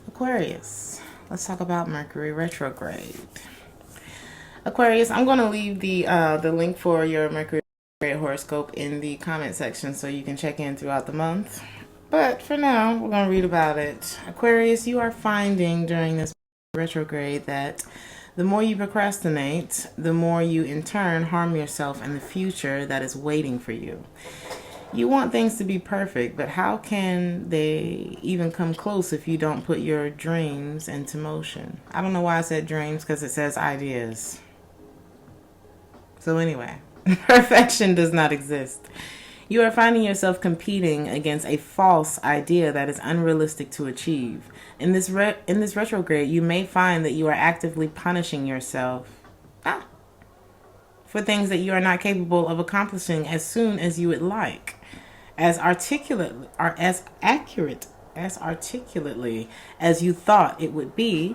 Aquarius, let's talk about Mercury retrograde. Aquarius, I'm going to leave the link for your Mercury horoscope in the comment section so you can check in throughout the month. But for now, we're going to read about it. Aquarius, you are finding during this retrograde that the more you procrastinate, the more you in turn harm yourself in the future that is waiting for you. You want things to be perfect, but how can they even come close if you don't put your dreams into motion? I don't know why I said dreams, because it says ideas. So anyway, perfection does not exist. You are finding yourself competing against a false idea that is unrealistic to achieve. In this retrograde, you may find that you are actively punishing yourself for things that you are not capable of accomplishing as soon as you would like, as articulately as you thought it would be,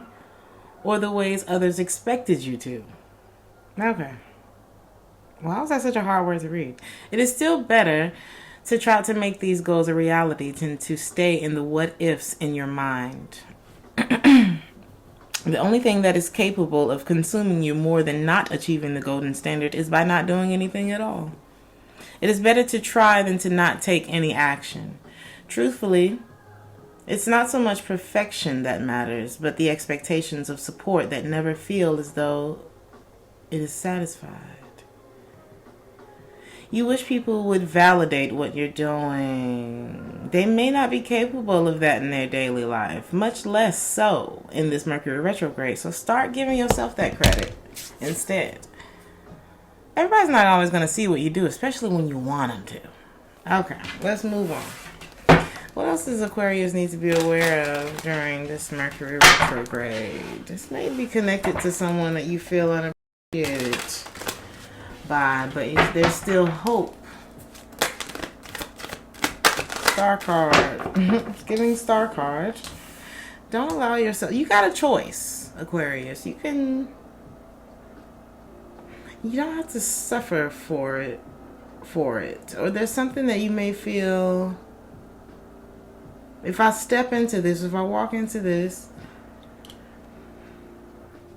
or the ways others expected you to. Okay. Well, how is that such a hard word to read? It is still better to try to make these goals a reality than to stay in the what ifs in your mind. The only thing that is capable of consuming you more than not achieving the golden standard is by not doing anything at all. It is better to try than to not take any action. Truthfully, it's not so much perfection that matters, but the expectations of support that never feel as though it is satisfied. You wish people would validate what you're doing. They may not be capable of that in their daily life, much less so in this Mercury retrograde. So start giving yourself that credit instead. Everybody's not always going to see what you do, especially when you want them to. Okay, let's move on. What else does Aquarius need to be aware of during this Mercury retrograde? This may be connected to someone that you feel unappreciated by, but there's still hope. Star card. It's giving star card. Don't allow yourself. You got a choice, Aquarius. You don't have to suffer for it. Or there's something that you may feel, if I step into this, if I walk into this,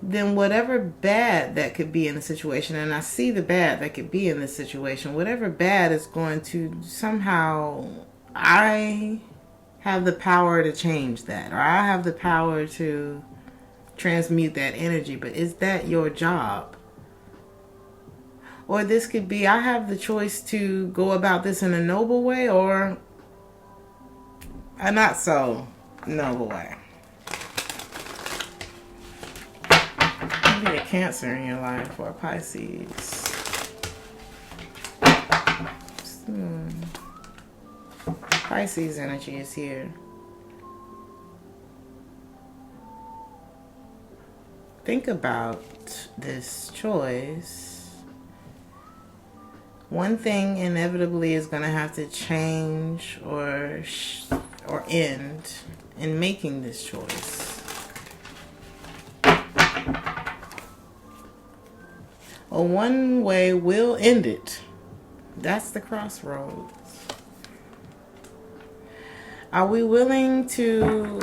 then whatever bad that could be in the situation, and I see the bad that could be in this situation, whatever bad is going to somehow, I have the power to change that, or I have the power to transmute that energy. But is that your job? Or this could be, I have the choice to go about this in a noble way or a not so noble way. Maybe a Cancer in your life or a Pisces. Pisces energy is here. Think about this choice. One thing inevitably is going to have to change or end in making this choice. Or one way will end it. That's the crossroads. Are we willing to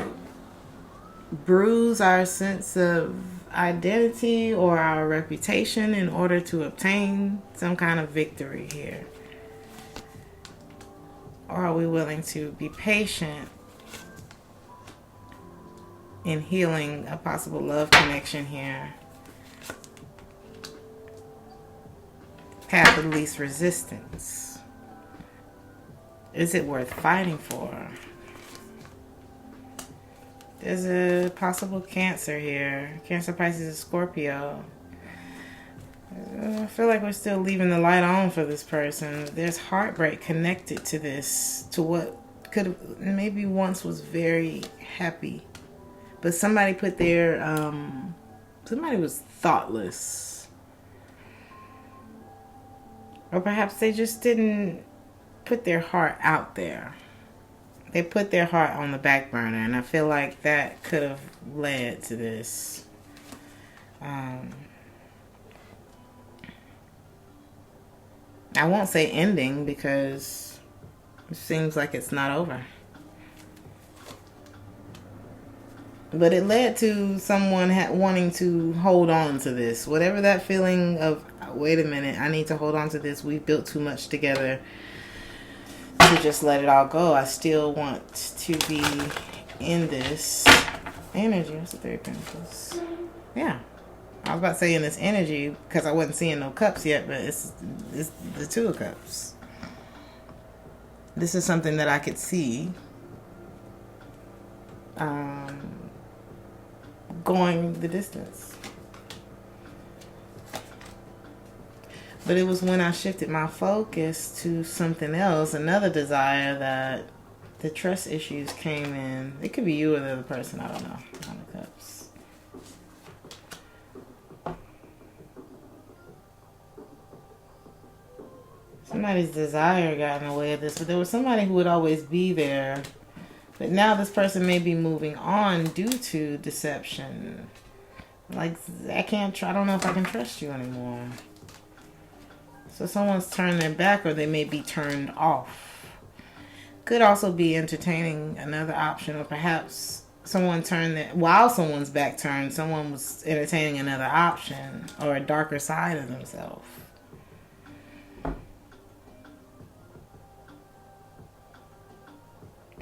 bruise our sense of identity or our reputation in order to obtain some kind of victory here? Or are we willing to be patient in healing a possible love connection here? Path of least resistance. Is it worth fighting for? There's a possible Cancer here. Cancer, Pisces, and Scorpio. I feel like we're still leaving the light on for this person. There's heartbreak connected to this, to what could have, maybe once was very happy. But somebody put their, somebody was thoughtless. Or perhaps they just didn't put their heart out there. They put their heart on the back burner, and I feel like that could have led to this. I won't say ending because it seems like it's not over. But it led to someone wanting to hold on to this. Whatever that feeling of, wait a minute, I need to hold on to this. We've built too much together to just let it all go. I still want to be in this energy. What's the Three of Pentacles? Yeah. I was about to say in this energy because I wasn't seeing no cups yet, but it's the Two of Cups. This is something that I could see going the distance. But it was when I shifted my focus to something else, another desire, that the trust issues came in. It could be you or the other person, I don't know. Nine of Cups. Somebody's desire got in the way of this, but there was somebody who would always be there. But now this person may be moving on due to deception. Like, I don't know if I can trust you anymore. So someone's turned their back, or they may be turned off. Could also be entertaining another option, or perhaps someone turned their, while someone's back turned, someone was entertaining another option or a darker side of themselves.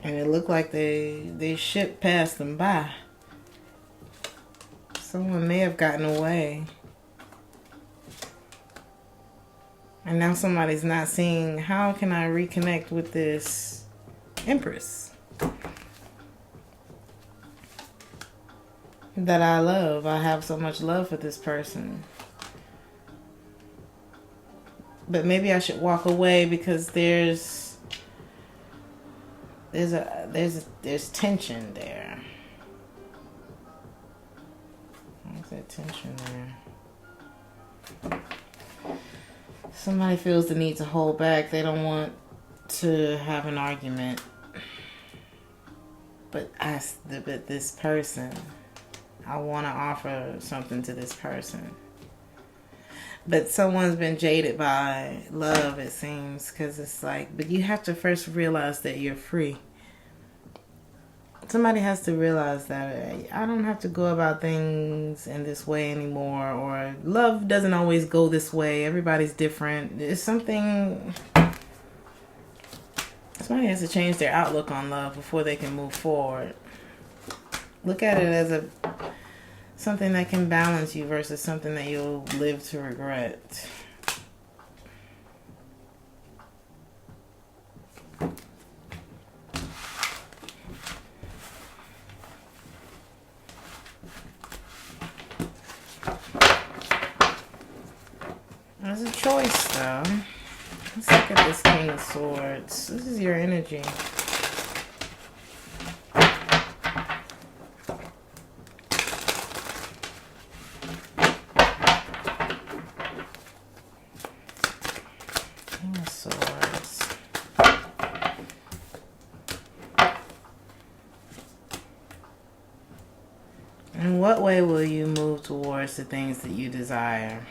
And it looked like they shipped past them by. Someone may have gotten away. And now somebody's not seeing, how can I reconnect with this Empress that I love? I have so much love for this person. But maybe I should walk away because there's tension there. What's that tension there? Somebody feels the need to hold back. They don't want to have an argument. But this person, I want to offer something to this person. But someone's been jaded by love, it seems, because it's like, but you have to first realize that you're free. Somebody has to realize that I don't have to go about things in this way anymore, or love doesn't always go this way. Everybody's different. It's something. Somebody has to change their outlook on love before they can move forward. Look at it as something that can balance you versus something that you'll live to regret. There's a choice, though. Let's look at this King of Swords. This is your energy. King of Swords. In what way will you move towards the things that you desire?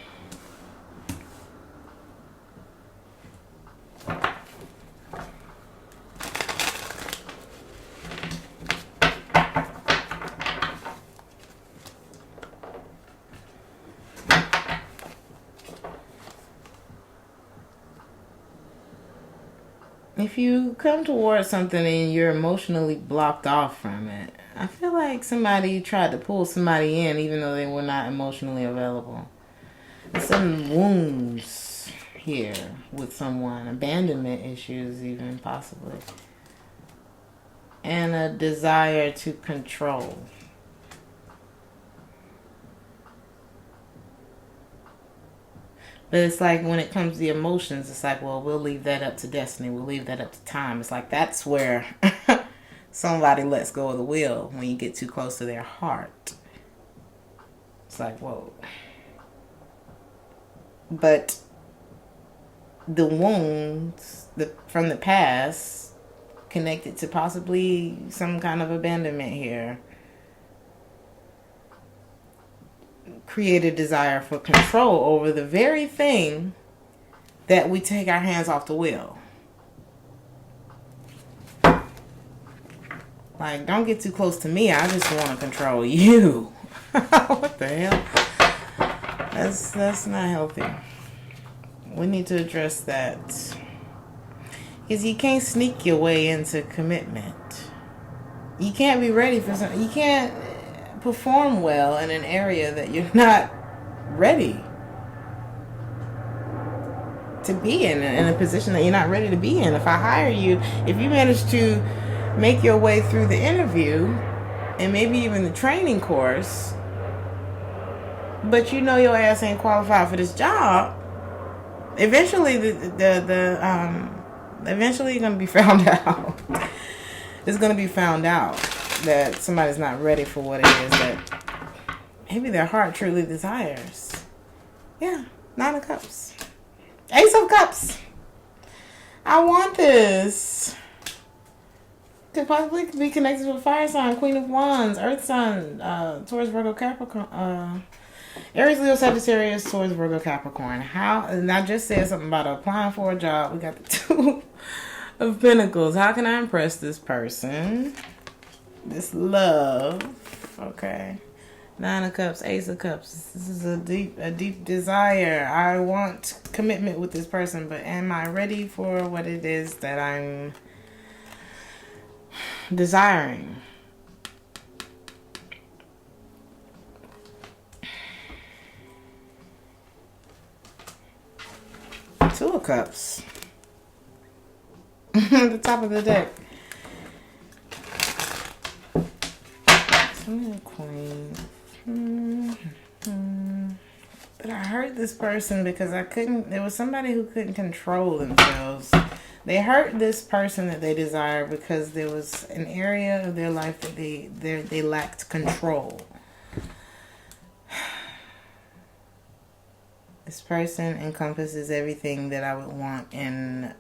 If you come towards something and you're emotionally blocked off from it, I feel like somebody tried to pull somebody in even though they were not emotionally available. There's some wounds here with someone, abandonment issues even possibly, and a desire to control. But it's like when it comes to the emotions, it's like, well, we'll leave that up to destiny. We'll leave that up to time. It's like that's where somebody lets go of the wheel when you get too close to their heart. It's like, whoa. But the wounds from the past connected to possibly some kind of abandonment here create a desire for control over the very thing that we take our hands off the wheel. Like, don't get too close to me. I just want to control you. What the hell? That's not healthy. We need to address that. Because you can't sneak your way into commitment. You can't be ready for something. You can't perform well in an area that you're not ready to be in a position that you're not ready to be in. If I hire you, if you manage to make your way through the interview and maybe even the training course, but you know your ass ain't qualified for this job, eventually eventually you're gonna be found out. It's gonna be found out that somebody's not ready for what it is that maybe their heart truly desires. Yeah, 9 of Cups. Ace of Cups. I want this. Could possibly be connected with fire sign, Queen of Wands, Earth sign, Taurus, Virgo, Capricorn, Aries, Leo, Sagittarius, Taurus, Virgo, Capricorn. How? And I just said something about applying for a job. We got the 2 of Pentacles. How can I impress this person? This love. Okay. 9 of Cups, Ace of Cups. This is a deep desire. I want commitment with this person, but am I ready for what it is that I'm desiring? Two of Cups. The top of the deck. Queen. But I hurt this person because there was somebody who couldn't control themselves. They hurt this person that they desire because there was an area of their life that they lacked control. This person encompasses everything that I would want in,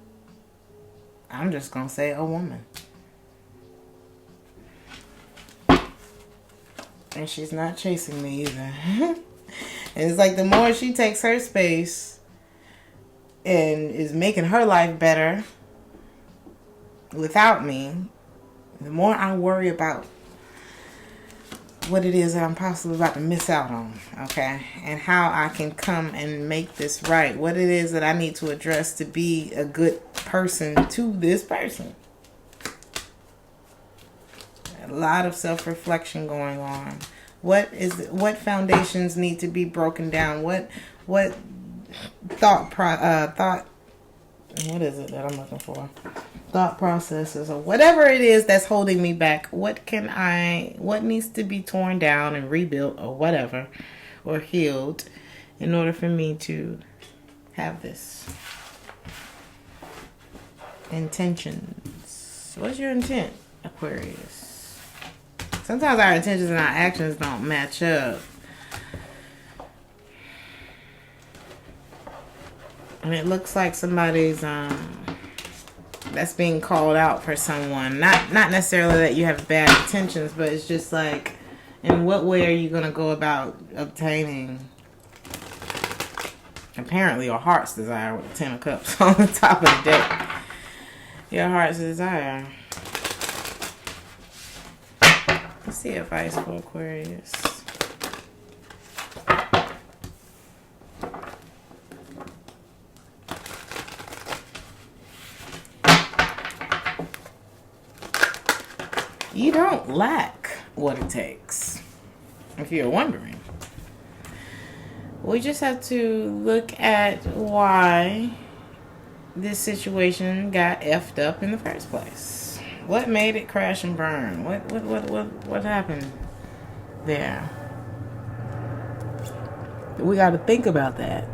I'm just going to say, a woman. And she's not chasing me either. And it's like the more she takes her space and is making her life better without me, the more I worry about what it is that I'm possibly about to miss out on, okay? And how I can come and make this right. What it is that I need to address to be a good person to this person. A lot of self-reflection going on. What foundations need to be broken down? What thought what is it that I'm looking for? Thought processes or whatever it is that's holding me back. What needs to be torn down and rebuilt or whatever, or healed in order for me to have this? Intentions. What's your intent, Aquarius? Sometimes our intentions and our actions don't match up. And it looks like somebody's that's being called out for someone. Not necessarily that you have bad intentions, but it's just like, in what way are you going to go about obtaining apparently your heart's desire with the 10 of Cups on the top of the deck? Your heart's desire. Let's see advice for Aquarius. You don't lack what it takes, if you're wondering. We just have to look at why this situation got effed up in the first place. What made it crash and burn? What happened there? We got to think about that.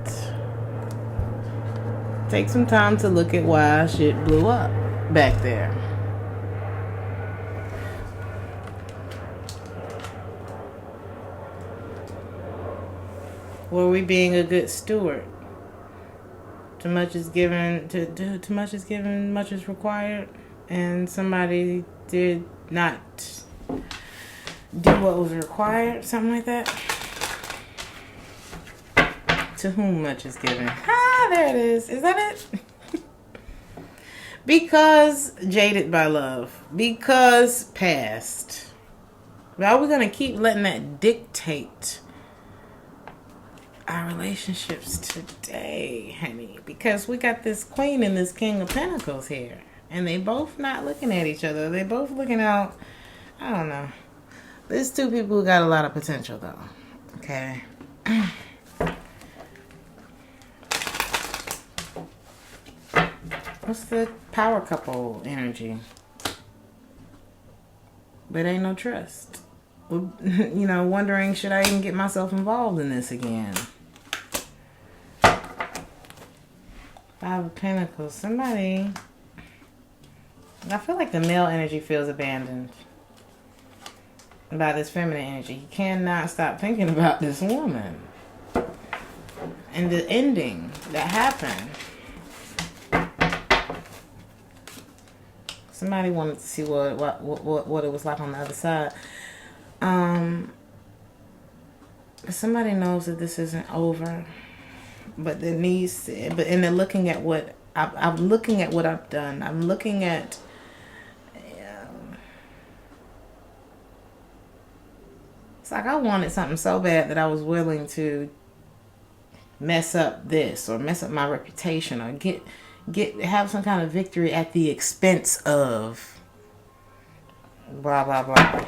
Take some time to look at why shit blew up back there. Were we being a good steward? Too much is given, too much is given, much is required, and somebody did not do what was required, something like that. To whom much is given. Ah, there it is. Is that it? Because jaded by love. Because past. Are we going to keep letting that dictate our relationships today, honey? Because we got this Queen and this King of Pentacles here. And they both not looking at each other. They both looking out. I don't know. There's two people who got a lot of potential, though. Okay. What's the power couple energy? But ain't no trust. You know, wondering, should I even get myself involved in this again? Five of Pentacles. Somebody... I feel like the male energy feels abandoned by this feminine energy. He cannot stop thinking about this woman. And the ending that happened. Somebody wanted to see what it was like on the other side. Somebody knows that this isn't over, but there needs to, and they're looking at what I'm looking at what I've done. I'm looking at it's like I wanted something so bad that I was willing to mess up this or mess up my reputation or have some kind of victory at the expense of blah blah blah,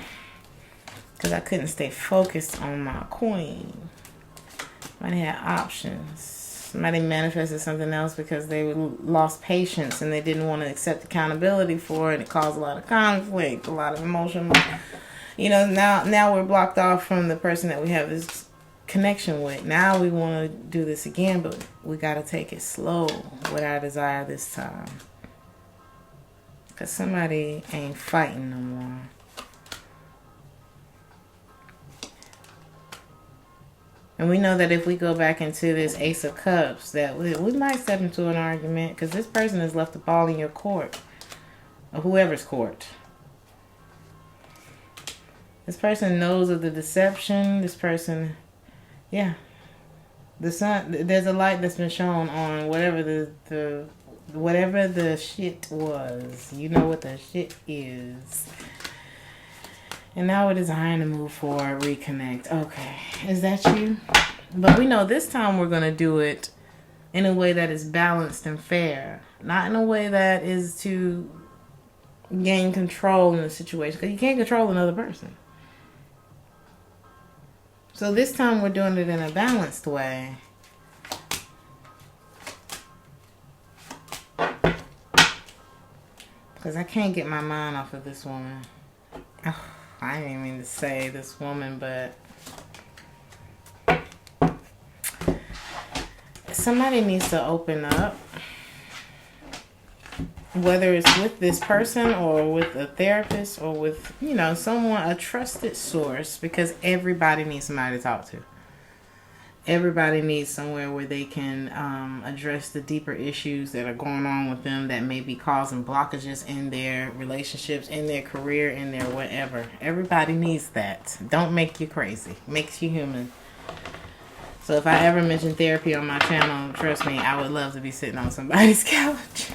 because I couldn't stay focused on my queen. Somebody had options. Somebody manifested something else because they lost patience and they didn't want to accept accountability for it. And it caused a lot of conflict, a lot of emotion. You know, now we're blocked off from the person that we have this connection with. Now we want to do this again, but we got to take it slow with our desire this time. Because somebody ain't fighting no more. And we know that if we go back into this Ace of Cups, that we might step into an argument because this person has left the ball in your court. Or whoever's court. This person knows of the deception. This person, yeah. The sun, there's a light that's been shown on whatever the shit was. You know what the shit is. And now we're designed to move forward, reconnect. Okay, is that you? But we know this time we're going to do it in a way that is balanced and fair. Not in a way that is to gain control in the situation. Because you can't control another person. So this time we're doing it in a balanced way. Because I can't get my mind off of this woman. Oh, I didn't mean to say this woman, but somebody needs to open up. Whether it's with this person or with a therapist or with, you know, someone, a trusted source, because everybody needs somebody to talk to. Everybody needs somewhere where they can address the deeper issues that are going on with them that may be causing blockages in their relationships, in their career, in their whatever. Everybody needs that. Don't make you crazy. Makes you human. So if I ever mention therapy on my channel, trust me, I would love to be sitting on somebody's couch.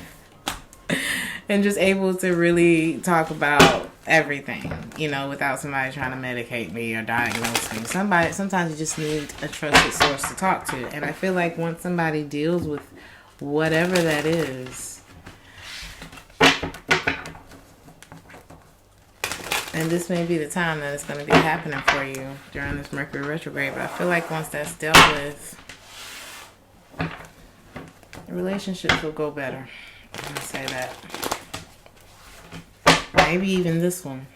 And just able to really talk about everything, you know, without somebody trying to medicate me or diagnose me. Sometimes you just need a trusted source to talk to. And I feel like once somebody deals with whatever that is, and this may be the time that it's going to be happening for you during this Mercury retrograde, but I feel like once that's dealt with, the relationships will go better. I'm going to say that. Maybe even this one.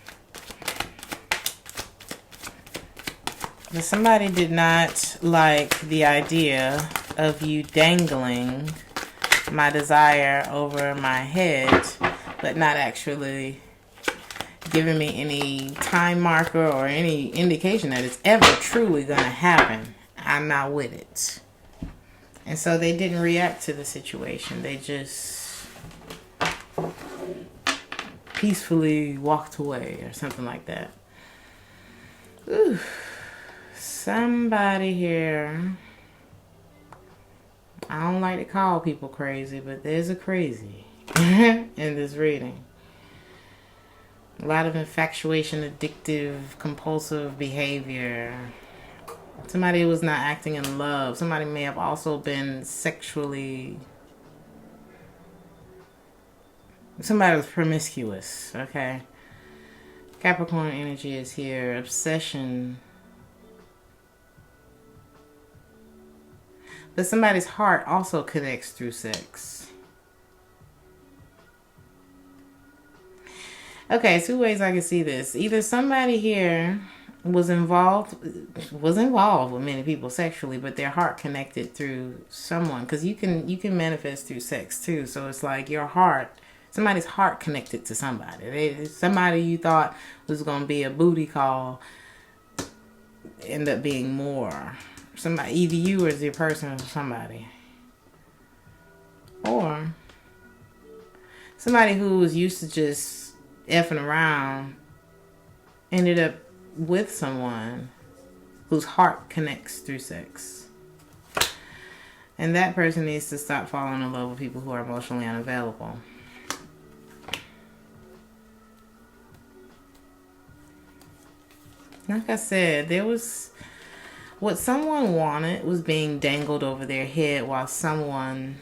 But somebody did not like the idea of you dangling my desire over my head, but not actually giving me any time marker or any indication that it's ever truly going to happen. I'm not with it. And so they didn't react to the situation. They just peacefully walked away or something like that. Ooh. Somebody here, I don't like to call people crazy, but there's a crazy. in this reading. A lot of infatuation, addictive, compulsive behavior. Somebody who was not acting in love. Somebody may have also been sexually... Somebody was promiscuous, okay? Capricorn energy is here. Obsession. But somebody's heart also connects through sex. Okay, two ways I can see this. Either somebody here was involved with many people sexually, but their heart connected through someone. Because you can manifest through sex too. So it's like your heart... Somebody's heart connected to somebody. Somebody you thought was going to be a booty call end up being more. Somebody, either you or your person or somebody. Or somebody who was used to just effing around ended up with someone whose heart connects through sex. And that person needs to stop falling in love with people who are emotionally unavailable. Like I said, there was... What someone wanted was being dangled over their head while someone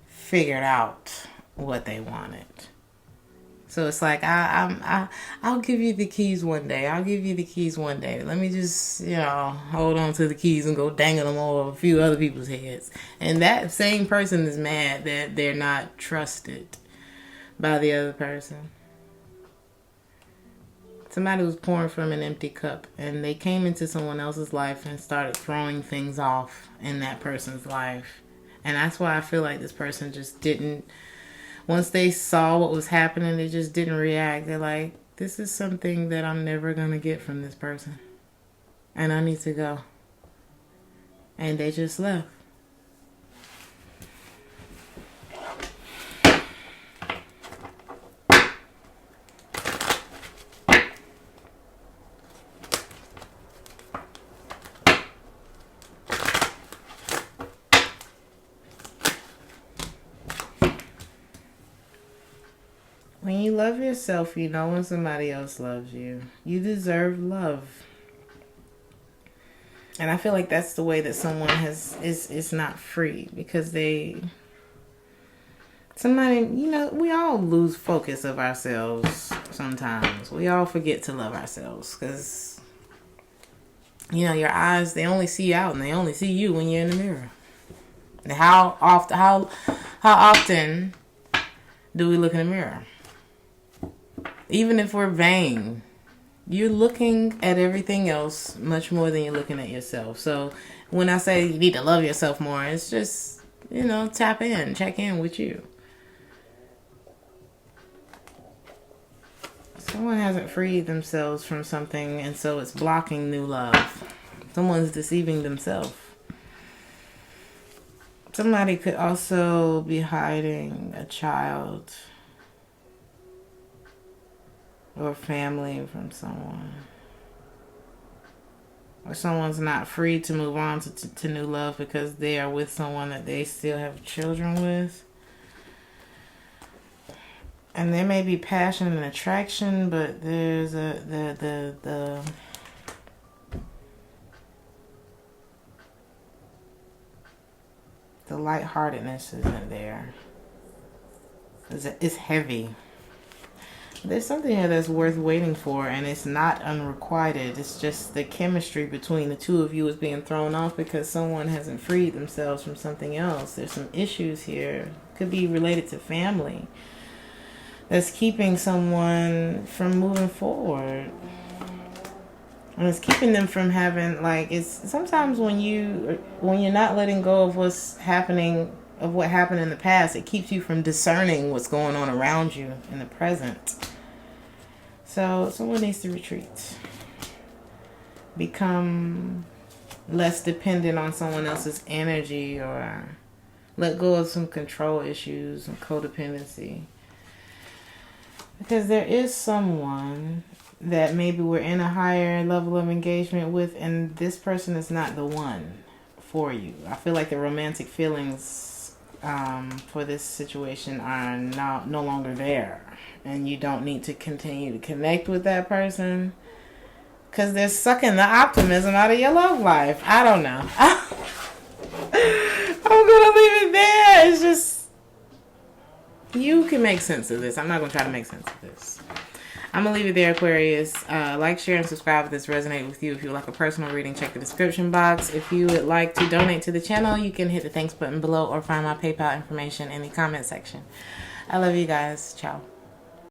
figured out what they wanted. So it's like, I'll give you the keys one day. I'll give you the keys one day. Let me just, hold on to the keys and go dangle them over a few other people's heads. And that same person is mad that they're not trusted by the other person. Somebody was pouring from an empty cup, and they came into someone else's life and started throwing things off in that person's life. And that's why I feel like this person just didn't, once they saw what was happening, they just didn't react. They're like, this is something that I'm never going to get from this person. And I need to go. And they just left. When you love yourself, you know when somebody else loves you. You deserve love. And I feel like that's the way that someone is not free. Because somebody, we all lose focus of ourselves sometimes. We all forget to love ourselves. Because, your eyes, they only see out and they only see you when you're in the mirror. And how often do we look in the mirror? Even if we're vain, you're looking at everything else much more than you're looking at yourself. So when I say you need to love yourself more, it's just, tap in, check in with you. Someone hasn't freed themselves from something, and so it's blocking new love. Someone's deceiving themselves. Somebody could also be hiding a child or family from someone. Or someone's not free to move on to new love because they are with someone that they still have children with. And there may be passion and attraction, but there's the lightheartedness isn't there. It's heavy. There's something here that's worth waiting for, and it's not unrequited. It's just the chemistry between the two of you is being thrown off because someone hasn't freed themselves from something else. There's some issues here. Could be related to family. That's keeping someone from moving forward. And it's keeping them from having, it's sometimes when you're not letting go of what's happening, of what happened in the past, it keeps you from discerning what's going on around you in the present. So someone needs to retreat. Become less dependent on someone else's energy, or let go of some control issues and codependency. Because there is someone that maybe we're in a higher level of engagement with, and this person is not the one for you. I feel like the romantic feelings for this situation are no longer there. And you don't need to continue to connect with that person because they're sucking the optimism out of your love life. I don't know. I'm going to leave it there. It's just, you can make sense of this. I'm not going to try to make sense of this. I'm going to leave it there, Aquarius. Like, share, and subscribe if this resonates with you. If you would like a personal reading, check the description box. If you would like to donate to the channel, you can hit the thanks button below or find my PayPal information in the comment section. I love you guys. Ciao.